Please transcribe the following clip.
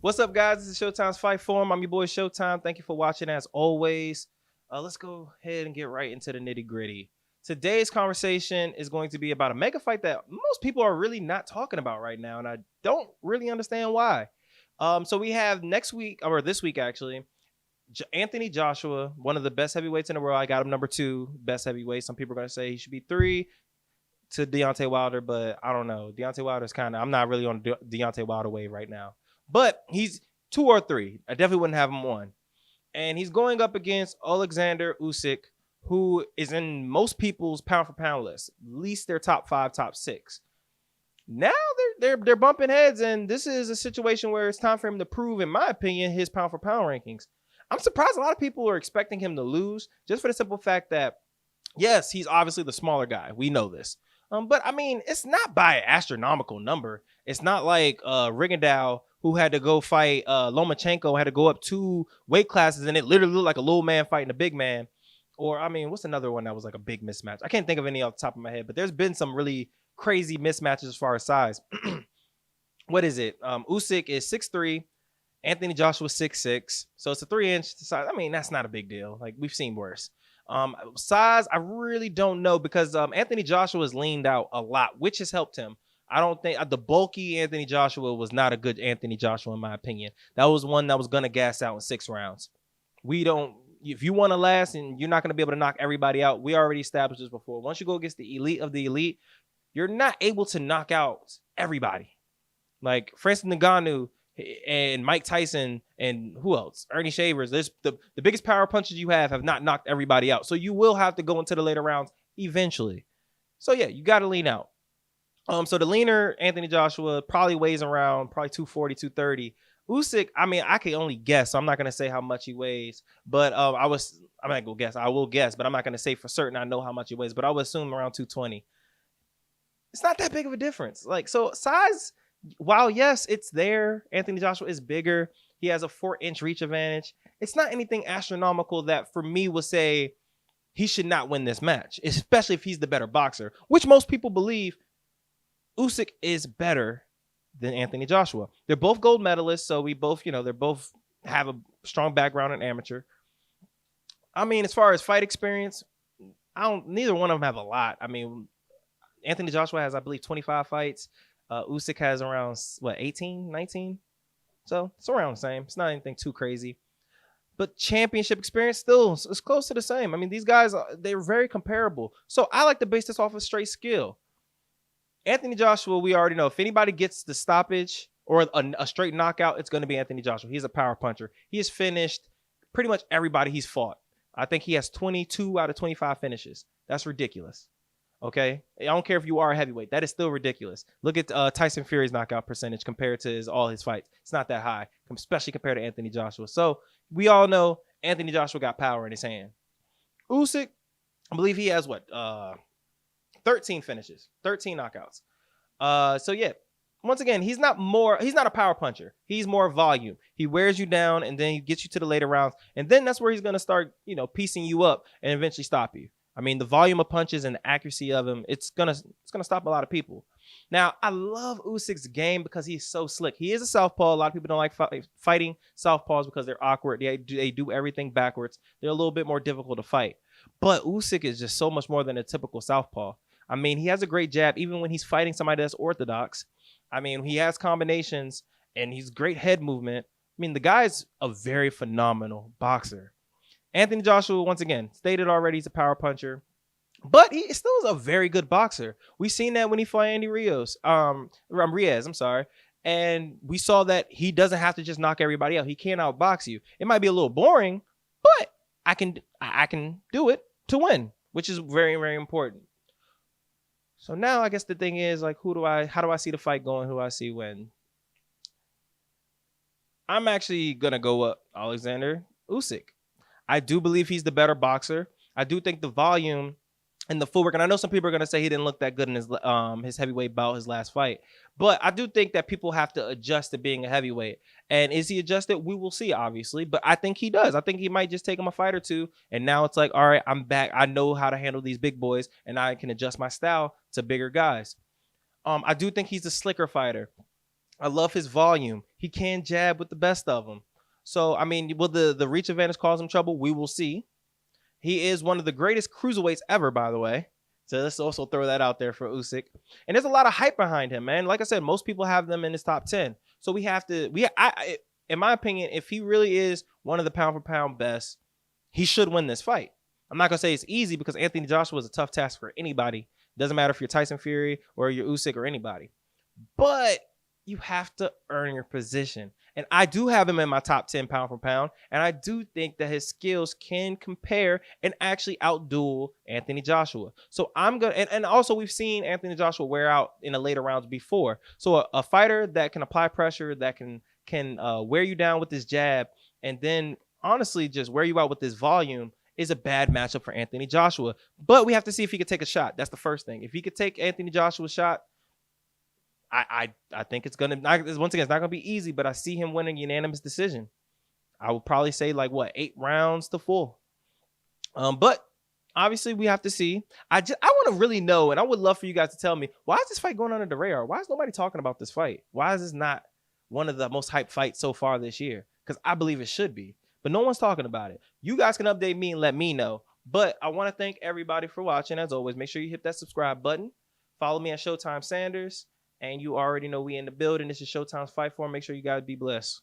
What's up, guys? This is Showtime's Fight Forum. I'm your boy Showtime. Thank you for watching as always. Let's go ahead and get right into the nitty gritty. Today's conversation is going to be about a mega fight that most people are really not talking about right now, and I don't really understand why. So we have next week, or this week actually, Anthony Joshua, one of the best heavyweights in the world. I got him number 2 best heavyweight. Some people are going to say he should be 3 to Deontay Wilder, but I don't know. Deontay Wilder's I'm not really on Deontay Wilder wave right now. But he's 2 or 3. I definitely wouldn't have him 1. And he's going up against Alexander Usyk, who is in most people's pound for pound list, at least their top 5, top 6. Now they're bumping heads, and this is a situation where it's time for him to prove, in my opinion, his pound for pound rankings. I'm surprised a lot of people are expecting him to lose, just for the simple fact that, yes, he's obviously the smaller guy. We know this. But I mean, it's not by an astronomical number. It's not like Rigondeaux, who had to go fight Lomachenko, had to go up 2 weight classes, and it literally looked like a little man fighting a big man. Or, I mean, what's another one that was like a big mismatch? I can't think of any off the top of my head, but there's been some really crazy mismatches as far as size. What is it? Usyk is 6'3", Anthony Joshua 6'6", so it's a 3-inch size. I mean, that's not a big deal. Like, we've seen worse. Size, I really don't know, because Anthony Joshua has leaned out a lot, which has helped him. I don't think the bulky Anthony Joshua was not a good Anthony Joshua, in my opinion. That was one that was going to gas out in 6 rounds. If you want to last and you're not going to be able to knock everybody out, we already established this before. Once you go against the elite of the elite, you're not able to knock out everybody. Like Francis Ngannou and Mike Tyson and who else? Ernie Shavers. There's the biggest power punches you have not knocked everybody out. So you will have to go into the later rounds eventually. So yeah, you got to lean out. So the leaner Anthony Joshua probably weighs around 240, 230. Usyk, I mean, I can only guess, so I'm not gonna say how much he weighs, but I'm not gonna guess. I will guess, but I'm not gonna say for certain I know how much he weighs, but I would assume around 220. It's not that big of a difference. Like, so size, while yes, it's there. Anthony Joshua is bigger. He has a 4-inch reach advantage. It's not anything astronomical that for me would say he should not win this match, especially if he's the better boxer, which most people believe. Usyk is better than Anthony Joshua. They're both gold medalists, so we both, they're both have a strong background in amateur. I mean, as far as fight experience, neither one of them have a lot. I mean, Anthony Joshua has, I believe, 25 fights. Usyk has around, 18, 19? So it's around the same. It's not anything too crazy. But championship experience still is close to the same. I mean, these guys, they're very comparable. So I like to base this off of straight skill. Anthony Joshua, we already know if anybody gets the stoppage or a straight knockout, it's going to be Anthony Joshua. He's a power puncher. He has finished pretty much everybody he's fought. I think he has 22 out of 25 finishes. That's ridiculous. Okay? I don't care if you are a heavyweight. That is still ridiculous. Look at Tyson Fury's knockout percentage compared to all his fights. It's not that high, especially compared to Anthony Joshua. So we all know Anthony Joshua got power in his hand. Usyk, I believe he has 13 finishes, 13 knockouts. So yeah, once again, he's not a power puncher. He's more volume. He wears you down and then he gets you to the later rounds. And then that's where he's going to start, piecing you up and eventually stop you. I mean, the volume of punches and the accuracy of him, it's going to stop a lot of people. Now, I love Usyk's game because he's so slick. He is a southpaw. A lot of people don't like fighting southpaws because they're awkward. They do everything backwards. They're a little bit more difficult to fight. But Usyk is just so much more than a typical southpaw. I mean, he has a great jab, even when he's fighting somebody that's orthodox. I mean, he has combinations, and he's great head movement. I mean, the guy's a very phenomenal boxer. Anthony Joshua, once again, stated already, he's a power puncher, but he still is a very good boxer. We've seen that when he fought Andy Rios, Reyes, and we saw that he doesn't have to just knock everybody out. He can outbox you. It might be a little boring, but I can do it to win, which is very, very important. So now I guess the thing is, like, how do I see the fight going? Who do I see win? I'm actually going to go up Alexander Usyk. I do believe he's the better boxer. I do think the volume and the footwork, and I know some people are going to say he didn't look that good in his heavyweight bout, his last fight. But I do think that people have to adjust to being a heavyweight. And is he adjusted? We will see, obviously. But I think he does. I think he might just take him a fight or two. And now it's like, all right, I'm back. I know how to handle these big boys, and I can adjust my style to bigger guys. I do think he's a slicker fighter. I love his volume. He can jab with the best of them. So, I mean, will the reach advantage cause him trouble? We will see. He is one of the greatest cruiserweights ever, by the way. So let's also throw that out there for Usyk. And there's a lot of hype behind him, man. Like I said, most people have them in his top 10. So we have to, in my opinion, if he really is one of the pound for pound best, he should win this fight. I'm not going to say it's easy because Anthony Joshua is a tough task for anybody. Doesn't matter if you're Tyson Fury or you're Usyk or anybody. But you have to earn your position. And I do have him in my top 10 pound for pound. And I do think that his skills can compare and actually outduel Anthony Joshua. So I'm going to, and also we've seen Anthony Joshua wear out in the later rounds before. So a fighter that can apply pressure, that can wear you down with his jab, and then honestly just wear you out with his volume is a bad matchup for Anthony Joshua. But we have to see if he could take a shot. That's the first thing. If he could take Anthony Joshua's shot, I think it's gonna, once again, it's not gonna be easy, but I see him winning unanimous decision. I would probably say like 8 rounds to 4. But obviously we have to see. I want to really know, and I would love for you guys to tell me, why is this fight going under the radar? Why is nobody talking about this fight? Why is this not one of the most hyped fights so far this year? Because I believe it should be, but no one's talking about it. You guys can update me and let me know. But I want to thank everybody for watching. As always, make sure you hit that subscribe button. Follow me at Showtime Sanders. And you already know we in the building. This is Showtime's Fight Form. Make sure you guys be blessed.